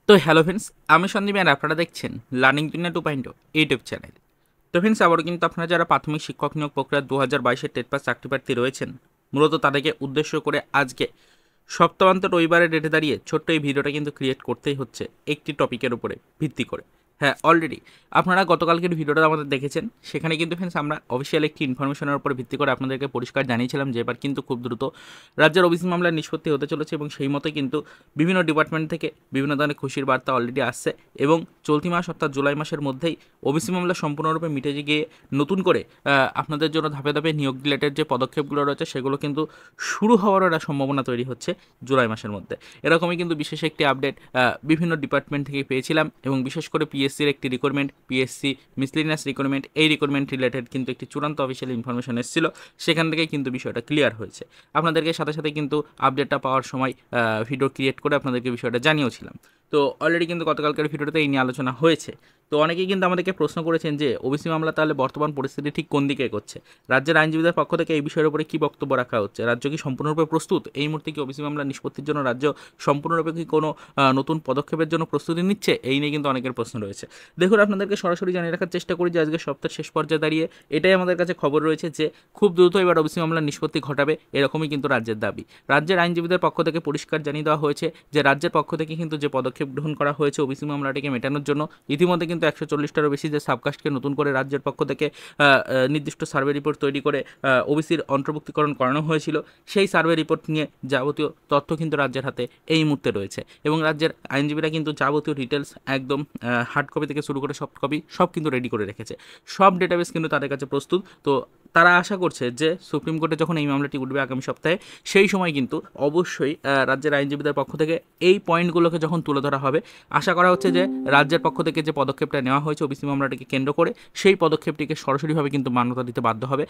তো hello friends, আমি সন্দীপ আর আপনারা দেখছেন লার্নিং দুনিয়া 2.0 ইউটিউব চ্যানেল। তো ফ্রেন্ডস, আবারও কিন্তু আপনারা যারা প্রাথমিক শিক্ষক নিয়োগ প্রক্রিয়া 2022-এর টেট পাস চাকরি প্রার্থী রয়েছেন, মূলত তাদেরকে উদ্দেশ্য করে আজকে সপ্তাহান্ত রবিবারের ডেটে দাঁড়িয়ে ছোট্ট এই ভিডিওটা কিন্তু ক্রিয়েট করতেই হচ্ছে একটি টপিকের উপরে ভিত্তি করে। হ্যাঁ, অলরেডি আপনারা গতকালকের ভিডিওটা আমাদের দেখেছেন, সেখানে কিন্তু ফ্রেন্ডস আমরা অফিসিয়াল একটি ইনফরমেশনের উপর ভিত্তি করে আপনাদেরকে পরিষ্কার জানিয়েছিলাম যে এবার কিন্তু খুব দ্রুত রাজ্যের ওবিসি মামলার নিষ্পত্তি হতে চলেছে এবং সেই মতোই কিন্তু বিভিন্ন ডিপার্টমেন্ট থেকে বিভিন্ন ধরনের খুশির বার্তা অলরেডি আসছে এবং চলতি মাস অর্থাৎ জুলাই মাসের মধ্যেই ওবিসি মামলা সম্পূর্ণরূপে মিটে গিয়ে নতুন করে আপনাদের জন্য ধাপে ধাপে নিয়োগ রিলেটেড যে পদক্ষেপগুলো রয়েছে সেগুলো কিন্তু শুরু হওয়ারও একটা সম্ভাবনা তৈরি হচ্ছে জুলাই মাসের মধ্যে। এরকমই কিন্তু বিশেষ একটি আপডেট বিভিন্ন ডিপার্টমেন্ট থেকে পেয়েছিলাম এবং বিশেষ করে পিএসসির একটি রিকোয়ারমেন্ট, পিএসসি মিসলিনিয়াস রিকোয়ারমেন্ট, এই রিকোয়ারমেন্ট রিলেটেড কিন্তু একটি চূড়ান্ত অফিসিয়াল ইনফরমেশন এসেছিল, সেখান থেকেই কিন্তু বিষয়টা ক্লিয়ার হয়েছে। আপনাদেরকে সাথে সাথে কিন্তু আপডেটটা পাওয়ার সময় ভিডিও ক্রিয়েট করে আপনাদেরকে বিষয়টা জানিয়েছিলাম। তো অলরেডি কিন্তু গতকালকার ভিডিওতে এই নিয়ে আলোচনা হয়েছে। তো অনেকেই কিন্তু আমাদেরকে প্রশ্ন করেছেন যে ওবিসি মামলা তাহলে বর্তমান পরিস্থিতি ঠিক কোন দিকে এগোচ্ছে, রাজ্যের আইনজীবীদের পক্ষ থেকে এই বিষয়ের উপরে কী বক্তব্য রাখা হচ্ছে, রাজ্য কি সম্পূর্ণরূপে প্রস্তুত, এই মুহূর্তে কি ওবিসি মামলা নিষ্পত্তির জন্য রাজ্য সম্পূর্ণরূপে কি কোনো নতুন পদক্ষেপের জন্য প্রস্তুতি নিচ্ছে, এই নিয়ে কিন্তু অনেকের প্রশ্ন রয়েছে। দেখুন, আপনাদেরকে সরাসরি জানিয়ে রাখার চেষ্টা করি যে আজকে সপ্তাহের শেষ পর্যায়ে দাঁড়িয়ে এটাই আমাদের কাছে খবর রয়েছে যে খুব দ্রুত এবার ওবিসি মামলার নিষ্পত্তি ঘটাবে, এরকমই কিন্তু রাজ্যের দাবি। রাজ্যের আইনজীবীদের পক্ষ থেকে পরিষ্কার জানিয়ে দেওয়া হয়েছে যে রাজ্যের পক্ষ থেকে কিন্তু যে পদক্ষেপ গ্রহণ করা হয়েছে ওবিসি মামলাটিকে মেটানোর জন্য, ইতিমধ্যে কিন্তু 140টারও বেশি যে সাবকাস্টকে নতুন করে রাজ্যের পক্ষ থেকে নির্দিষ্ট সার্ভে রিপোর্ট তৈরি করে ওবিসির অন্তর্ভুক্তিকরণ করানো হয়েছিল, সেই সার্ভে রিপোর্ট নিয়ে যাবতীয় তথ্য কিন্তু রাজ্যের হাতে এই মুহূর্তে রয়েছে এবং রাজ্যের আইনজীবীরা কিন্তু যাবতীয় ডিটেলস একদম হার্ড কপি থেকে শুরু করে সফট কপি সব কিন্তু রেডি করে রেখেছে। সব ডেটাবেস কিন্তু তাদের কাছে প্রস্তুত। তো তারা আশা করছে যে সুপ্রিম কোর্টে যখন এই মামলাটি উঠবে আগামী সপ্তাহে, সেই সময় কিন্তু অবশ্যই রাজ্যের আইনজীবীদের পক্ষ থেকে এই পয়েন্টগুলোকে যখন তুলে ধরা হবে, আশা করা হচ্ছে যে রাজ্যের পক্ষ থেকে যে পদক্ষেপটা নেওয়া হয়েছে ওবিসি মামলাটিকে কেন্দ্র করে, সেই পদক্ষেপটিকে সরাসরিভাবে কিন্তু মান্যতা দিতে বাধ্য হবে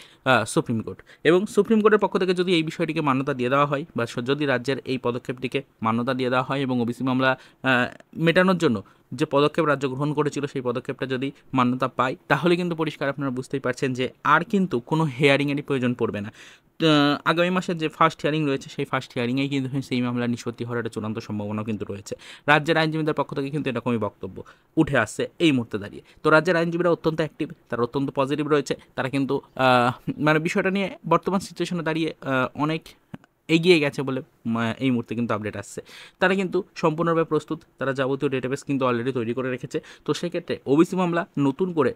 সুপ্রিম কোর্ট। এবং সুপ্রিম কোর্টের পক্ষ থেকে যদি এই বিষয়টিকে মান্যতা দিয়ে দেওয়া হয় বা যদি রাজ্যের এই পদক্ষেপটিকে মান্যতা দিয়ে দেওয়া হয় এবং ওবিসি মামলা মেটানোর জন্য যে পদক্ষেপ রাজ্য গ্রহণ করেছিল সেই পদক্ষেপটা যদি মান্যতা পায়, তাহলে কিন্তু পরিষ্কার আপনারা বুঝতেই পারছেন যে আর কিন্তু কোনো হেয়ারিংয়েরই প্রয়োজন পড়বে না। আগামী মাসের যে ফার্স্ট হিয়ারিং রয়েছে সেই ফার্স্ট হিয়ারিংয়েই কিন্তু সেই মামলার নিষ্পত্তি হওয়ার একটা চূড়ান্ত সম্ভাবনা কিন্তু রয়েছে। রাজ্যের আইনজীবীদের পক্ষ থেকে কিন্তু এরকমই বক্তব্য উঠে আসছে এই মুহূর্তে দাঁড়িয়ে। তো রাজ্যের আইনজীবীরা অত্যন্ত অ্যাক্টিভ, তারা অত্যন্ত পজিটিভ রয়েছে, তারা কিন্তু মানে বিষয়টা নিয়ে বর্তমান সিচুয়েশনে দাঁড়িয়ে অনেক এগিয়ে গেছে বলে এই মুহূর্তে কিন্তু আপডেট আসছে। তারা কিন্তু সম্পূর্ণভাবে প্রস্তুত, তারা যাবতীয় ডেটাবেস কিন্তু অলরেডি তৈরি করে রেখেছে। তো সেক্ষেত্রে ওবিসি মামলা নতুন করে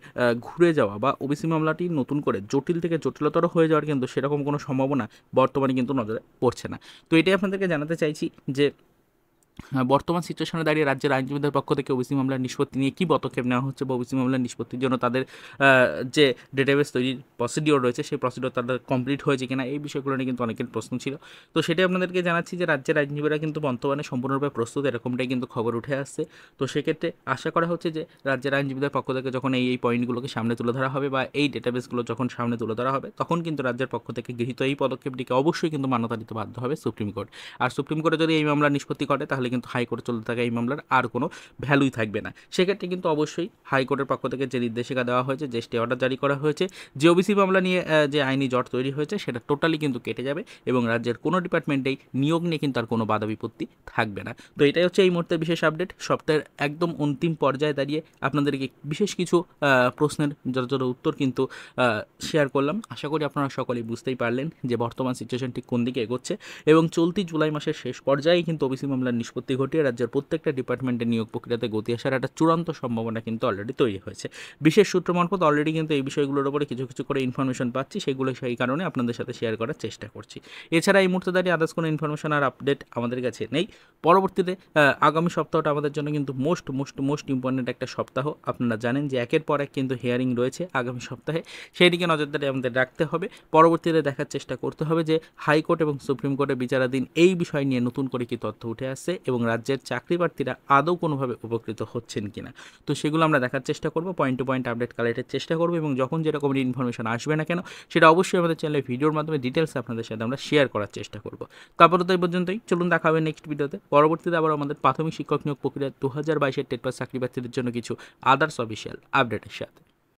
ঘুরে যাওয়া বা ওবিসি মামলাটি নতুন করে জটিল থেকে জটিলতর হয়ে যাওয়ার কিন্তু সেরকম কোনো সম্ভাবনা বর্তমানে কিন্তু নজরে পড়ছে না। তো এটাই আপনাদেরকে জানাতে চাইছি যে বর্তমান সিচুয়েশনে দাঁড়িয়ে রাজ্যের আইনজীবীদের পক্ষ থেকে ওবিসি মামলার নিষ্পত্তি নিয়ে কী পদক্ষেপ নেওয়া হচ্ছে বা ওবিসি মামলার নিষ্পত্তির জন্য তাদের যে ডেটাবেস তৈরির প্রসিডিওর রয়েছে সেই প্রসিডিওর তাদের কমপ্লিট হয়েছে কিনা, এই বিষয়গুলো নিয়ে কিন্তু অনেকের প্রশ্ন ছিল। তো সেটাই আপনাদেরকে জানাচ্ছি যে রাজ্যের আইনজীবীরা কিন্তু বর্তমানে সম্পূর্ণরূপে প্রস্তুত, এরকমটাই কিন্তু খবর উঠে আসছে। তো সেক্ষেত্রে আশা করা হচ্ছে যে রাজ্যের আইনজীবীদের পক্ষ থেকে যখন এই পয়েন্টগুলোকে সামনে তুলে ধরা হবে বা এই ডেটাবেসগুলো যখন সামনে তুলে ধরা হবে, তখন কিন্তু রাজ্যের পক্ষ থেকে গৃহীত এই পদক্ষেপটিকে অবশ্যই কিন্তু মান্যতা দিতে বাধ্য হবে সুপ্রিম কোর্ট। আর সুপ্রিম কোর্টে যদি এই মামলার নিষ্পত্তি করে, তাহলে কিন্তু হাইকোর্টে চলতে থাকা এই মামলার আর কোনো ভ্যালুই থাকবে না। সেক্ষেত্রে কিন্তু অবশ্যই হাইকোর্টের পক্ষ থেকে যে নির্দেশিকা দেওয়া হয়েছে, যে স্টে অর্ডার জারি করা হয়েছে, যে ওবিসি মামলা নিয়ে যে আইনি জট তৈরি হয়েছে সেটা টোটালি কিন্তু কেটে যাবে এবং রাজ্যের কোনো ডিপার্টমেন্টেই নিয়োগ নিয়ে কিন্তু আর কোনো বাধা বিপত্তি থাকবে না। তো এটাই হচ্ছে এই মুহূর্তে বিশেষ আপডেট। সপ্তাহের একদম অন্তিম পর্যায়ে দাঁড়িয়ে আপনাদেরকে বিশেষ কিছু প্রশ্নের যথাযথ উত্তর কিন্তু শেয়ার করলাম। আশা করি আপনারা সকলেই বুঝতেই পারলেন যে বর্তমান সিচুয়েশন ঠিক কোন দিকে এগোচ্ছে এবং চলতি জুলাই মাসের শেষ পর্যায়ে কিন্তু ওবিসি মামলার নিষ্পত্তি ঘটিয়ে রাজ্যের প্রত্যেকটা ডিপার্টমেন্টের নিয়োগ প্রক্রিয়াতে গতি আসার একটা চূড়ান্ত সম্ভাবনা কিন্তু অলরেডি তৈরি হয়েছে। বিশেষ সূত্র মারফত অলরেডি কিন্তু এই বিষয়গুলোর উপরে কিছু কিছু করে ইনফরমেশন পাচ্ছি, সেগুলো সেই কারণে আপনাদের সাথে শেয়ার করার চেষ্টা করছি। এছাড়া এই মুহূর্তে দাঁড়িয়ে আদার্স কোনো ইনফরমেশন আর আপডেট আমাদের কাছে নেই। পরবর্তীতে আগামী সপ্তাহটা আমাদের জন্য কিন্তু মোস্ট ইম্পর্টেন্ট একটা সপ্তাহ। আপনারা জানেন যে একের পর এক কিন্তু হিয়ারিং রয়েছে আগামী সপ্তাহে, সেই দিকে নজরদারি আমাদের রাখতে হবে। পরবর্তীতে দেখার চেষ্টা করতে হবে যে হাইকোর্ট এবং সুপ্রিম কোর্টের বিচারাধীন এই বিষয় নিয়ে নতুন করে কি তথ্য উঠে আসছে এবং রাজ্যের চাকরি প্রার্থীরা আদৌ কোনোভাবে উপকৃত হচ্ছেন কিনা। তো সেগুলো আমরা দেখার চেষ্টা করব, পয়েন্ট টু পয়েন্ট আপডেট কালেক্টের চেষ্টা করব এবং যখন যেরকম ইনফরমেশন আসবে না কেন সেটা অবশ্যই আমাদের চ্যানেলে ভিডিওর মাধ্যমে ডিটেলস আপনাদের সাথে আমরা শেয়ার করার চেষ্টা করব। তারপরে তো এই পর্যন্তই, চলুন দেখা হবে নেক্সট ভিডিওতে। পরবর্তীতে আবার আমাদের প্রাথমিক শিক্ষক নিয়োগ প্রক্রিয়া 2022-এর টেট পাস চাকরি প্রার্থীদের জন্য কিছু আদার্স অফিসিয়াল আপডেটের সাথে।